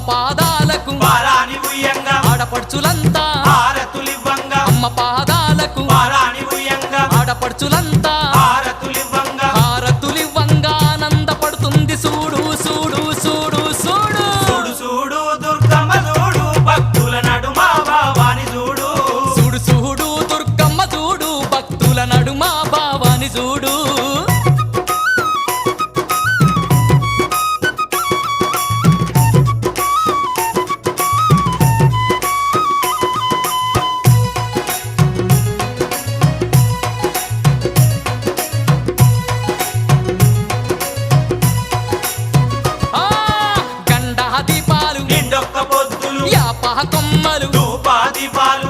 పాదాలకు పారాని ఉయ్యంగా ఆడపడుచులంతా హారతులివ్వంగా అమ్మ పాదాలకు పారాని ఉయ్యంగా ఆడపడుచులంతా హారతులివ్వంగా హారతులివ్వంగా ఆనందపడుతుంది చూడు చూడు చూడు చూడు చూడు చూడు దుర్గమ్మ చూడు భక్తుల నడుమ భావాని చూడు చూడు చూడు దుర్గమ్మ చూడు భక్తుల నడుమ భావాని చూడు నిండొక్క పొద్దులు యాపహ కొమ్మలు ధూపాది పాలు